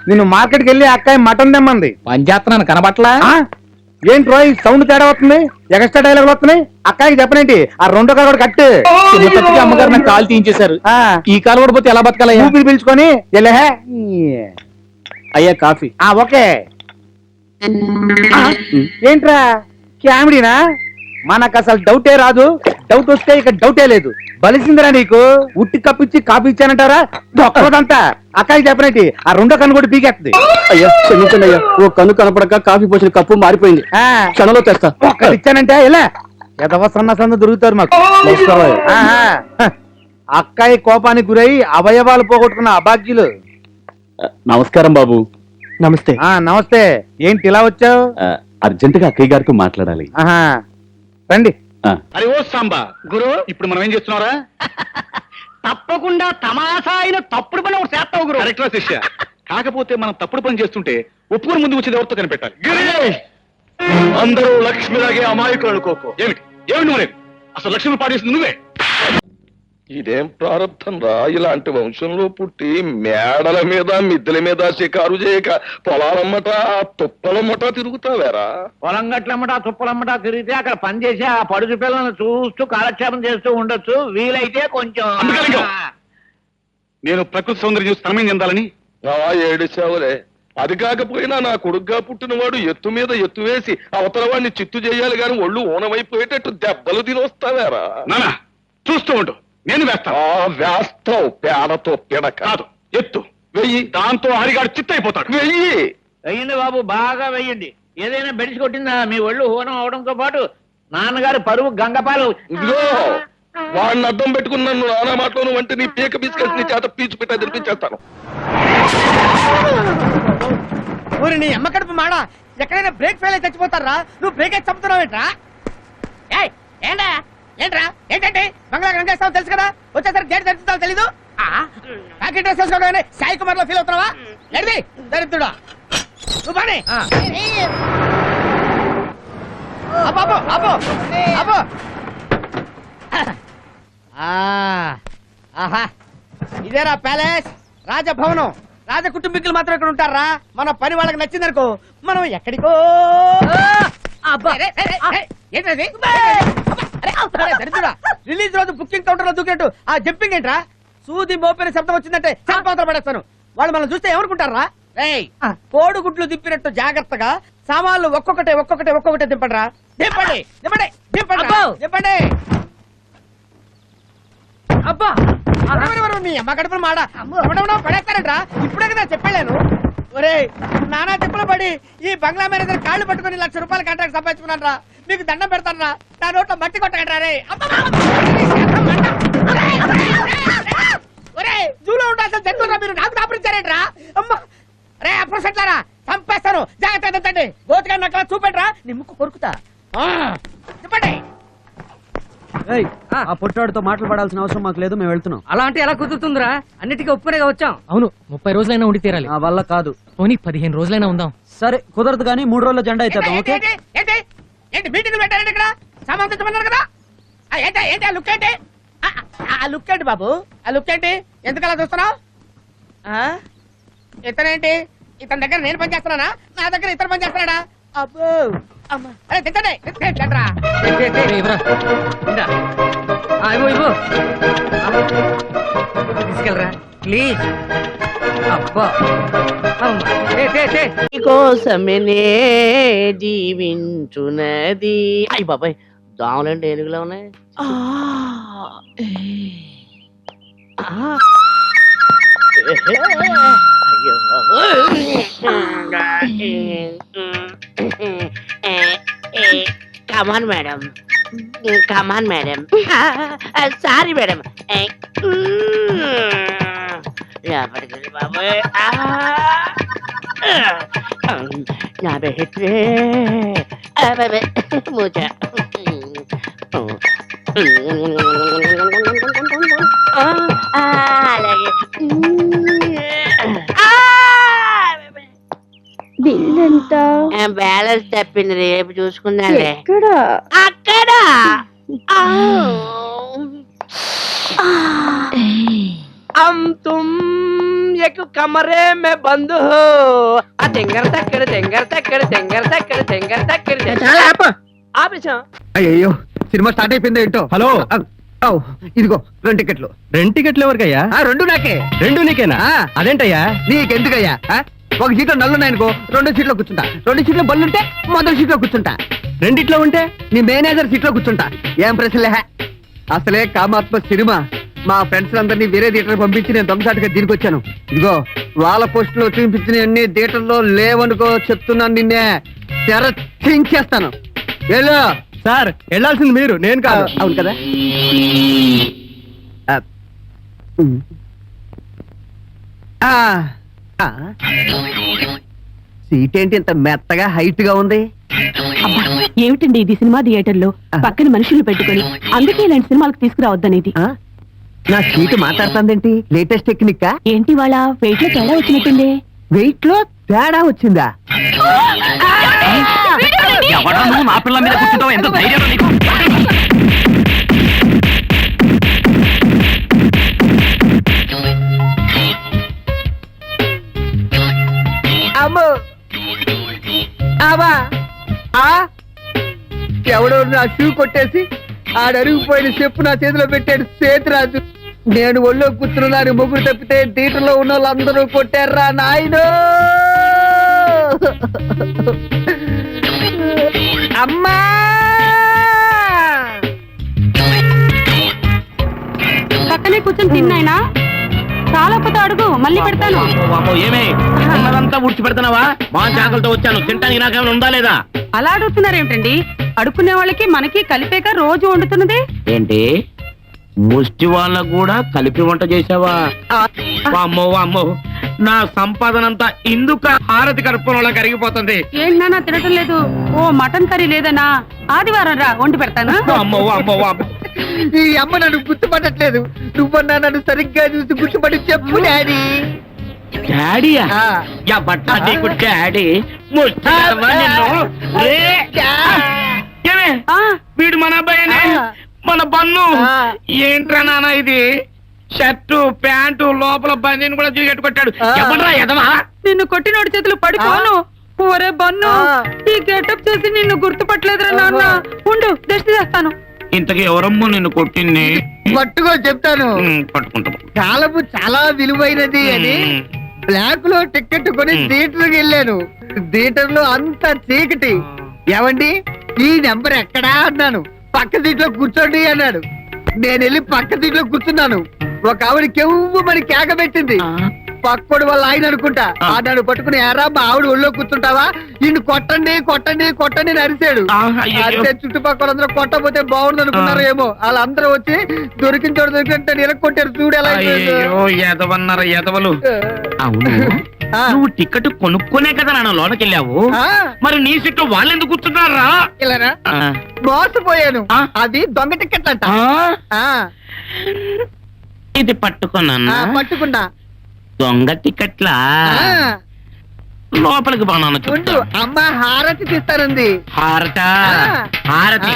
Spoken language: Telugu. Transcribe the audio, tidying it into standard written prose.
నేను మార్కెట్కి వెళ్ళి అక్కాయి మటన్ తెమ్మంది. పని చేస్తున్నాను కనబట్లా? ఏంటి రోయ్ సౌండ్ తేడా వస్తుంది, ఎక్స్ట్రా డైలాగులు వస్తున్నాయి. అక్కాయికి చెప్పనేంటి ఆ రెండో కాలు కూడా కట్టు. అమ్మగారు నాకు కాలు తీయించేశారు. ఈ కాలు కూడా పోతే ఎలా బతకాలయ్యా? ఊపిరి పీల్చుకొని వెళ్ళే. అయ్యా కాఫీ. ఓకే. ఏంట్రా కామెడీనా? మనకు అసలు డౌటే రాదు, డౌట్ వస్తే ఇక డౌటే లేదు. బలిసిందిరా నీకు. ఉట్టి కప్పిచ్చి కాఫీ ఇచ్చానంటారా? దొక్కదంతా అక్కాయి చెప్పనేటి ఆ రెండో కన్ను కూడా పీకేస్తుంది. అయ్యా క్షమించండి అయ్యా, ఓ కన్ను కనపడక కాఫీ పోసిన కప్పు మారిపోయింది. క్షణంలో తెస్తా. ఒక్కటి ఇచ్చానంటే ఇలా ఎదవసన్న సంద దొరుకుతారు మాకు. అక్కాయి కోపానికి గురై అవయవాలు పోగొట్టుకున్న అభాగ్యులు. నమస్కారం బాబు. నమస్తే. నమస్తే. ఏంటి ఇలా వచ్చావు? అర్జెంట్ గా అక్కయ్య గారితో మాట్లాడాలి. రండి. అరే ఓ సాంబా గురు, ఇప్పుడు మనం ఏం చేస్తున్నారా? తప్పకుండా తమాషా అయిన తప్పుడు పని ఒకటి చేస్తావు గురు. కరెక్ట్రా శిష్య. కాకపోతే మనం తప్పుడు పని చేస్తుంటే ఒప్పుకొని ముందు వచ్చేది ఎవరితో కనిపెట్టాలి. అందరూ లక్ష్మిలాగే అమాయకులు అనుకోకు. ఏమిటి ఏమిటి నువ్వు? అసలు లక్ష్మి పాడేసింది నువ్వే. ఇదేం ప్రారంభం రా, ఇలాంటి వంశంలో పుట్టి మేడల మీద మిద్దెల మీద షికారు చేయక పొలాలమ్మట తుప్పలమ్మట తిరుగుతావేరా? పొలం గట్లమ్మట తుప్పలమ్మట తిరిగితే అక్కడ పని చేసి ఆ పడుచు పిల్లలను చూస్తూ కాలక్షేపం చేస్తూ ఉండొచ్చు. వీలైతే కొంచెం నేను ప్రకృతి సౌందర్యం చూసి తనమేం చెందాలని ఏడిచావులే. అది కాకపోయినా నా కొడుగ్గా పుట్టినవాడు ఎత్తు మీద ఎత్తు వేసి అవతల వాడిని చిత్తు చేయాలి గాని ఒళ్ళు ఊనమైపోయేటట్టు దెబ్బలు తినొస్తావేరా? నానా చూస్తూ ఉండు, నేను వేస్తాను. వేస్తావు పేడతో పిడక కాదు, ఎత్తు వెయ్యి. దాంతో హరిగాడు చిత్త అయిపోతాడు. వెయ్యి వెయ్యండి బాబు, బాగా వెయ్యండి. ఏదైనా బెడిసి కొట్టిందా మీ ఒళ్ళు హోనం అవడంతో పాటు నాన్నగారు పరువు గంగపాలు. ఇదిగో వాడిని అడ్డం పెట్టుకుని నన్ను నానా మాటలోను అంటే నీ పీక బిస్కెట్ నీ చేత పీచు పెట్టా తినిపించేస్తాను. నీ అమ్మ కడుపు మాడ, ఎక్కడైనా బ్రేక్ ఫెయిల్ అయి చచ్చిపోతారా? నువ్వు బ్రేక్ అయితే చంపుతున్నావేంట్రా? ఏంటా ఏంట్రా ఏంటంటే బంగ్లా రంగేస్తావు తెలుసు కదా, వచ్చేసరికి గేట్ తెరుస్తావు తెలీదు. ప్యాకెట్ డ్రెస్ వేసుకోవడం సాయి కుమార్ లో ఫీల్ అవుతున్నావా? ఎడిది దరిద్రుడా నువ్వు బానే. ఇదేరా ప్యాలెస్, రాజభవనం. రాజ కుటుంబీకులు మాత్రం ఇక్కడ ఉంటారా? మన పని వాళ్ళకి నచ్చిందనుకో మనం ఎక్కడికో. ఏంటది దరిద్రుడా? రిలీజ్ రోజు బుకింగ్ కౌంటర్ లో దూకినట్టు ఆ జంపింగ్ ఏంట్రా? సూది మోపిన శబ్దం వచ్చిందంటే చంపాతలు పడేస్తాను. వాళ్ళు మనం చూస్తే ఏమనుకుంటారా? కోడు గుడ్లు దింపినట్టు జాగ్రత్తగా సామాన్లు ఒక్కొక్కటే ఒక్కొక్కటే ఒక్కొక్కటే దింపడరా. దింపండి దింపండి దింపండి దింపండి. అబ్బా మీ అమ్మ కడుపులు మాడ పడేస్తారంట్రా. ఇప్పుడే కదా చెప్పలేను. ఒరే నానా తిప్పులు పడి ఈ బంగ్లా మేనేజర్ కాళ్ళు పట్టుకుని ₹1,00,000 కాంట్రాక్ట్ సంపాదించుకున్నాను రా. మీకు దండం పెడతాను రా, నా నోట్లో మట్టి కొట్టగట్రా రే. ఒరే జూలో ఉండాల్సిన జంతువురా మీరు, నాకు దాపరించారేంట్రా? అమ్మ రే అప్రసెట్లారా చంపేస్తాను, జాగ్రత్త ఎత్తండి. గోతుగా నక్కలా చూపెట్రా, నీ ముక్కు కొరుకుతా. చెప్పండి. ఆ పొట్టాడితో మాటలు పడాల్సిన అవసరం మాకు లేదు, మేము వెళ్తున్నాం. అలా అంటే ఎలా కుదురుతుందిరా? అన్నిటికీ ఒప్పుకునేగా వచ్చాం. అవును, 30 రోజులైనా ఉండి తీరాలి. ఆ వల్ల కాదు. పోనీ 15 రోజులైనా ఉందాం. సరే కుదరదు కానీ 3 రోజుల జెండా ఇచ్చేద్దాం. ఓకే? ఏంటి మీటింగ్ పెట్టారండి ఇక్కడ? సామాన్ తెచ్చమన్నారు కదా. ఏంటి ఏంటి ఆ లుక్ ఏంటి? ఆ లుక్ ఏంటి బాబు? ఆ లుక్ ఏంటి? ఎందుకలా చూస్తున్నావు? ఇతనేంటి? ఇతని దగ్గర నేను పని చేస్తున్నానా, నా దగ్గర ఇతను పని చేస్తున్నాడా? అబ్బో అరే తింటనే తింటరా. తీసుకెళ్ళరా ప్లీజ్. అబ్బా కోసమనే జీవించున్నది. అయ్యి బాబాయ్ దోమలంటే ఏనుగులా ఉన్నాయి. Come on madam, come on madam. Sorry madam. లోపలికి బాబాయ్. నా బెహత్రే మూచ. అలాగే బిల్ ఎంత? బ్యాలెన్స్ తప్పింది, రేపు చూసుకున్నాలే. అక్కడ तुम एक कमरे में बंद हो तेंगर तक्कर तेंगर तक्कर तेंगर तक्कर तेंगर तक्कर ఆపేసాం. అయ్యో సినిమా స్టార్ట్ అయిపోయింది ఏంటో. హలో ఇదిగో 2 టికెట్లు. 2 టికెట్లు ఎవరికయ్యా? 2 నాకే. 2 నీకేనా? అదేంటయ్యా? నీకెందుకయ్యా? ఒక సీట్లో నల్లున్నాయనుకో 2 సీట్లో కూర్చుంటా. 2 సీట్లో బల్లుంటే మొదటి సీట్లో కూర్చుంటా. 2 ఉంటే నీ మేనేజర్ సీట్లో కూర్చుంటా. ఏం ప్రశ్నలే? అసలే కామాత్మ సినిమా. మా ఫ్రెండ్స్ అందరినీ వేరే థియేటర్ పంపించి నేను దొంగసాటుగా దీనికి వచ్చాను. ఇదిగో వాళ్ళ పోస్ట్ లో చూపించిన అన్ని థియేటర్లో లేవనుకో చెప్తున్నాను. నిన్నే తెరచేస్తాను. వెళ్ళు సార్. వెళ్ళాల్సింది మీరు, నేను కాదు. అవును కదా. సీట్ ఏంటి ఇంత మెత్తగా హైట్ గా ఉంది? అబ్బా ఏమిటండి ఇది సినిమా థియేటర్ లో పక్కన మనుషులు పెట్టుకొని అందుకే ఇలాంటి సినిమాలకు తీసుకురావద్దనేది. నా సీటు మాట్లాడుతుందేంటి? లేటెస్ట్ టెక్నిక్ ఏంటి వాళ్ళ వెయిట్ లో తేడా వచ్చినట్టుంది. వెయిట్ లో తేడా వచ్చిందా? నా పిల్ల మీద కూర్చుంటావు, ఎంత ధైర్యం నీకు? అమ్మో ఎవడో నా షూ కొట్టేసి ఆడరిగిపోయిన చెప్పు నా చేతిలో పెట్టాడు సేతురాజు. నేను ఒళ్ళో కూర్చున్నాను ముగ్గురు తప్పితే థియేటర్లో ఉన్న వాళ్ళందరూ కొట్టారా నాయనో. అమ్మా పక్కనే కూర్చొని తిన్నాయినా చాలా కొత్త అడుగు మళ్ళీ పెడతాను. ఏమే ఉన్నదంతా ఉడిచి పెడుతున్నావా? మా జాగ్రత్తతో వచ్చాను, తింటానికి నాకేమైనా ఉందా లేదా? అలా అడుగుతున్నారేమిటండి? అడుక్కునే వాళ్ళకి మనకి కలిపేక రోజు వండుతున్నది ఏంటి ముష్టి వాళ్ళకు కూడా కలిపి వంట చేసావా? అమ్మో అమ్మో, నా సంపాదనంతా ఇందుక హారతి కడుపులో కరిగిపోతుంది. ఏంటి నాన్న తినటం లేదు? ఓ మటన్ కర్రీ లేదనా? ఆదివారం రా వండి పెడతాను. అమ్మో అమ్మో అమ్మో, ఈ అమ్మ నన్ను గుర్తుపట్టట్లేదు. నువ్వన్నా నన్ను సరిగ్గా చూసి గుర్తుపట్టి చెప్పు డాడీ. డాడీయా? యా బట్ట నీకు డాడీ ముష్టి వాళ్ళవా నిన్ను? ఏమే వీడు మన అబ్బాయినే, మన బన్ను. ఏంట్రా నాన్న ఇది? షర్టు ప్యాంటు లోపల బన్నీని కూడా చీకట్టు కొట్టాడు. ఎవడ్రా ఎదవా? నిన్ను కొట్టినోడి చేతులు పడిపోను. ఓరే బన్ను, ఈ గెటప్ చేసి నిన్ను గుర్తుపట్టలేదురా నాన్న. ఉండు దృష్టి చేస్తాను. ఇంతకీ ఎవరమ్మో నిన్ను కొట్టింది? పట్టుకో చెప్తాను. పట్టుకుంటాం. కాలము చాలా విలువైనది అని బ్లాక్ లో టికెట్ కొని థియేటర్కి వెళ్ళాను. థియేటర్ లో అంత చీకటి. ఏమండి ఈ నెంబర్ ఎక్కడా అన్నాను. పక్క సీట్ లో కూర్చోండి అన్నాడు. నేను వెళ్ళి పక్క సీట్ లో కూర్చున్నాను. ఒక ఆవిడ కెవ్వు మరి కేక పెట్టింది. పక్కోడు వాళ్ళ ఆయన అనుకుంటా. నన్ను పట్టుకుని ఎరా మా ఆవిడ ఒళ్ళో కూర్చుంటావా, ఇన్ని కొట్టండి కొట్టండి కొట్టండి అని అరిశాడు. అరిసే చుట్టుపక్కల అందరూ కొట్టపోతే బాగుంది అనుకున్నారు ఏమో. వాళ్ళందరూ వచ్చి దొరికిన చోట దొరికినట్టు నిలకొట్టారు. చూడు ఎలా ఎదవన్నారు ఎదవలు. అవును, నువ్వు టికెట్ కొనుక్కునే కదా నాన్న లోనకి వెళ్ళావు. మరి నీ సీట్లో వాళ్ళు ఎందుకు కూర్చున్నారా? ఇలానా మోసపోయాను. అది దొంగ టికెట్ అంట. ఇది పట్టుకున్నా. పట్టుకున్నా. దొంగ టికెట్లా? లోపలికి బాగున్నాను. ఉండు అమ్మ హారతి తీస్తానంది. హారత హారతి